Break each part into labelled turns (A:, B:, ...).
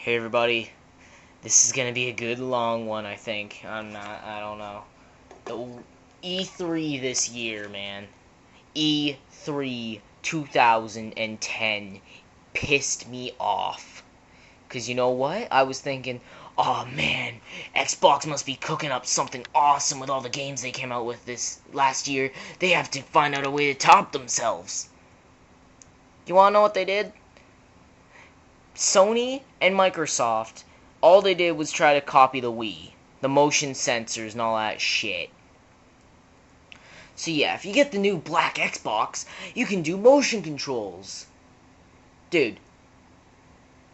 A: Hey everybody, this is gonna be a good long one, I think. I don't know. The E3 this year, man. E3 2010 pissed me off. Cause you know what? I was thinking, oh man, Xbox must be cooking up something awesome with all the games they came out with this last year. They have to find out a way to top themselves. You wanna know what they did? Sony and Microsoft, all they did was try to copy the Wii. The motion sensors and all that shit. So yeah, if you get the new black Xbox, you can do motion controls. Dude,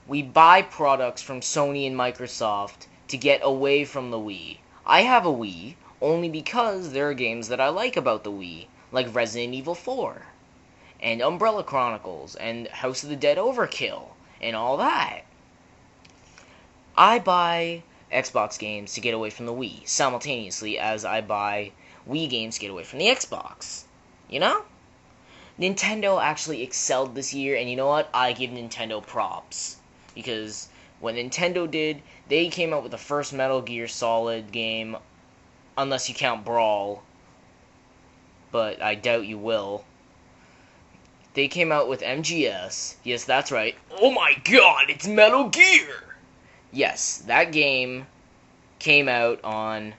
A: we buy products from Sony and Microsoft to get away from the Wii. I have a Wii only because there are games that I like about the Wii, like Resident Evil 4, and Umbrella Chronicles, and House of the Dead Overkill, and all that. I buy Xbox games to get away from the Wii, simultaneously as I buy Wii games to get away from the Xbox. You know? Nintendo actually excelled this year, and you know what? I give Nintendo props. Because what Nintendo did, they came out with the first Metal Gear Solid game, unless you count Brawl, but I doubt you will. They came out with MGS. Yes, that's right. Oh my god, it's Metal Gear! Yes, that game came out on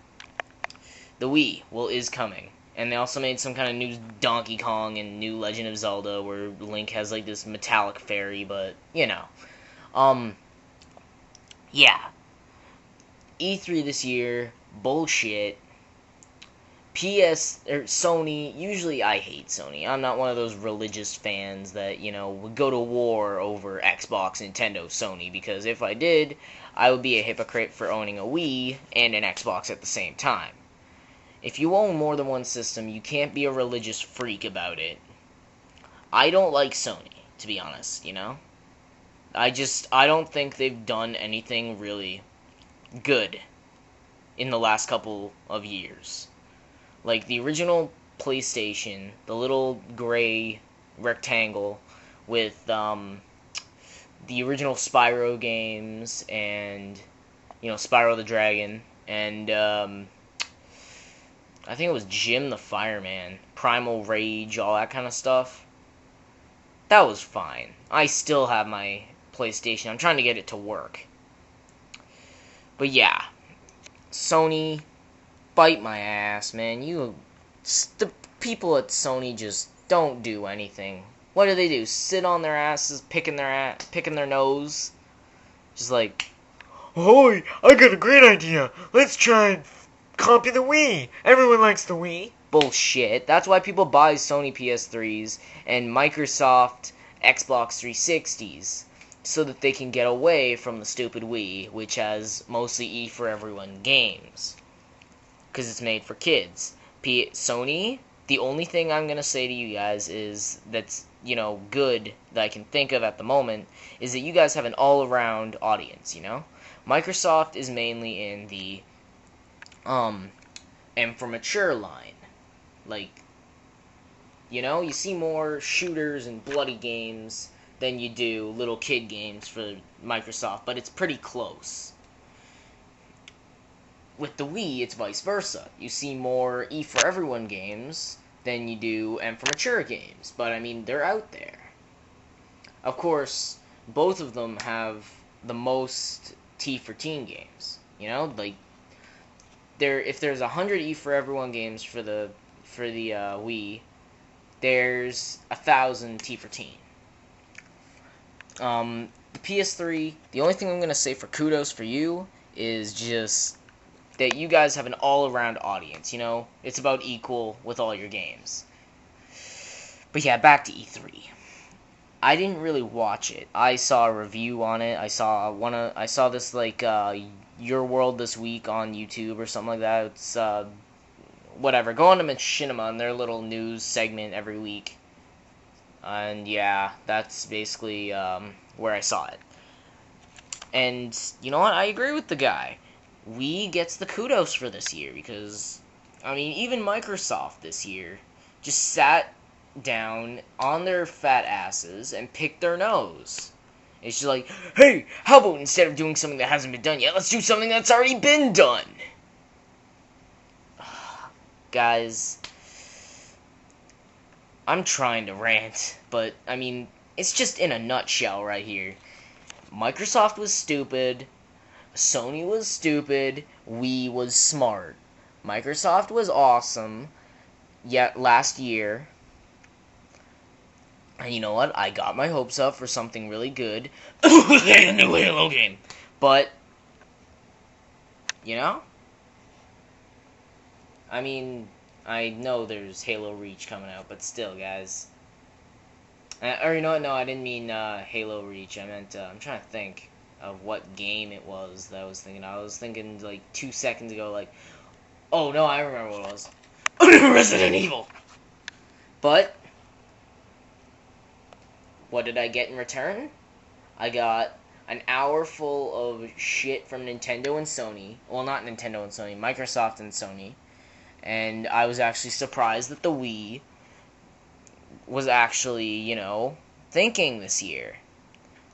A: the Wii. Well, is coming. And they also made some kind of new Donkey Kong and new Legend of Zelda where Link has like this metallic fairy, but, you know. Yeah. E3 this year, bullshit. Sony, usually I hate Sony. I'm not one of those religious fans that, would go to war over Xbox, Nintendo, Sony, because if I did, I would be a hypocrite for owning a Wii and an Xbox at the same time. If you own more than one system, you can't be a religious freak about it. I don't like Sony, to be honest, I don't think they've done anything really good in the last couple of years. Like, the original PlayStation, the little gray rectangle with, the original Spyro games and, Spyro the Dragon, and, I think it was Jim the Fireman, Primal Rage, all that kind of stuff. That was fine. I still have my PlayStation. I'm trying to get it to work. But yeah, Sony, bite my ass, man. The people at Sony just don't do anything. What do? Sit on their asses, picking their nose, just like, "Hoy, I got a great idea. Let's try and copy the Wii. Everyone likes the Wii." Bullshit. That's why people buy Sony PS3s and Microsoft Xbox 360s. So that they can get away from the stupid Wii, which has mostly E for everyone games. Because it's made for kids. Sony, the only thing I'm going to say to you guys is that's, good that I can think of at the moment, is that you guys have an all-around audience, Microsoft is mainly in the, and for mature line. Like, you see more shooters and bloody games than you do little kid games for Microsoft, but it's pretty close. With the Wii, it's vice versa. You see more E for everyone games than you do M for mature games, but I mean, they're out there. Of course, both of them have the most T for teen games. Like, if there's 100 E for everyone games for the Wii, there's 1,000 T for teen. The PS3, the only thing I'm going to say for kudos for you is just that you guys have an all-around audience, It's about equal with all your games. But yeah, back to E3. I didn't really watch it. I saw a review on it. I saw this, like, Your World This Week on YouTube or something like that. It's, whatever. Go on to Machinima and their little news segment every week. And yeah, that's basically where I saw it. And you know what? I agree with the guy. Wii gets the kudos for this year because, I mean, even Microsoft this year just sat down on their fat asses and picked their nose. It's just like, hey, how about instead of doing something that hasn't been done yet, let's do something that's already been done. Guys, I'm trying to rant, but, I mean, it's just in a nutshell right here. Microsoft was stupid, Sony was stupid, Wii was smart. Microsoft was awesome, yet last year. And you know what? I got my hopes up for something really good. A new Halo game. But, you know? I mean, I know there's Halo Reach coming out, but still, guys. Or you know what? No, I didn't mean Halo Reach. I meant, I'm trying to think of what game it was that I was thinking. I was thinking, like, 2 seconds ago, like, oh, no, I remember what it was. Resident Evil! But, what did I get in return? I got an hour full of shit from Nintendo and Sony. Well, not Nintendo and Sony, Microsoft and Sony. And I was actually surprised that the Wii was actually, you know, thinking this year.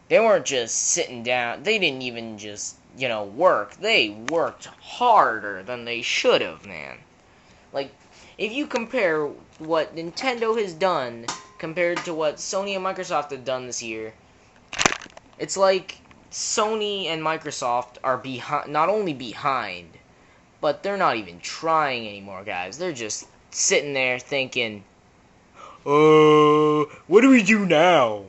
A: They weren't just sitting down. They didn't even just, you know, work. They worked harder than they should have, man. Like, if you compare what Nintendo has done compared to what Sony and Microsoft have done this year, it's like Sony and Microsoft are behind, not only behind, but they're not even trying anymore, guys. They're just sitting there thinking, what do we do now?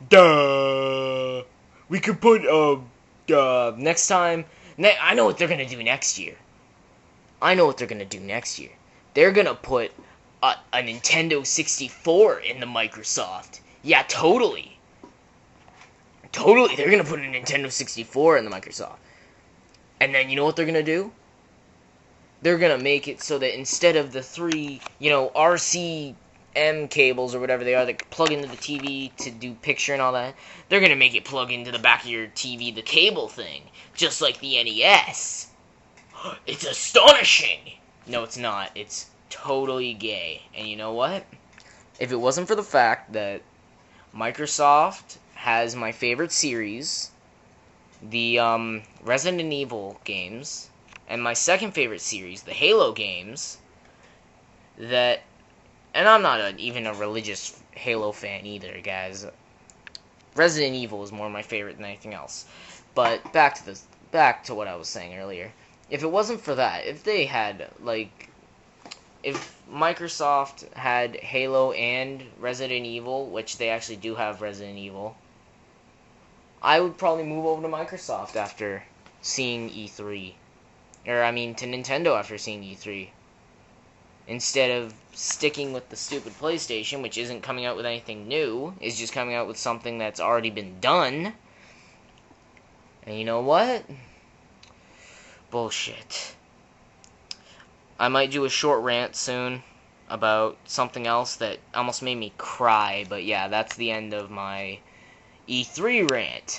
A: Duh. We could put, next time, I know what they're gonna do next year. I know what they're gonna do next year. They're gonna put a Nintendo 64 in the Microsoft. Yeah, totally. Totally, they're gonna put a Nintendo 64 in the Microsoft. And then you know what they're gonna do? They're gonna make it so that instead of the 3, you know, RCM cables or whatever they are that plug into the TV to do picture and all that, they're gonna make it plug into the back of your TV, the cable thing, just like the NES. It's astonishing! No, it's not. It's totally gay. And you know what? If it wasn't for the fact that Microsoft has my favorite series, the Resident Evil games, and my second favorite series, the Halo games, that, and I'm not even a religious Halo fan either, guys. Resident Evil is more my favorite than anything else. But back to what I was saying earlier. If it wasn't for that, if they had, like, if Microsoft had Halo and Resident Evil, which they actually do have Resident Evil, I would probably move over to Microsoft after seeing E3. Or, I mean, to Nintendo after seeing E3. Instead of sticking with the stupid PlayStation, which isn't coming out with anything new, is just coming out with something that's already been done. And you know what? Bullshit. I might do a short rant soon about something else that almost made me cry, but yeah, that's the end of my E3 rant.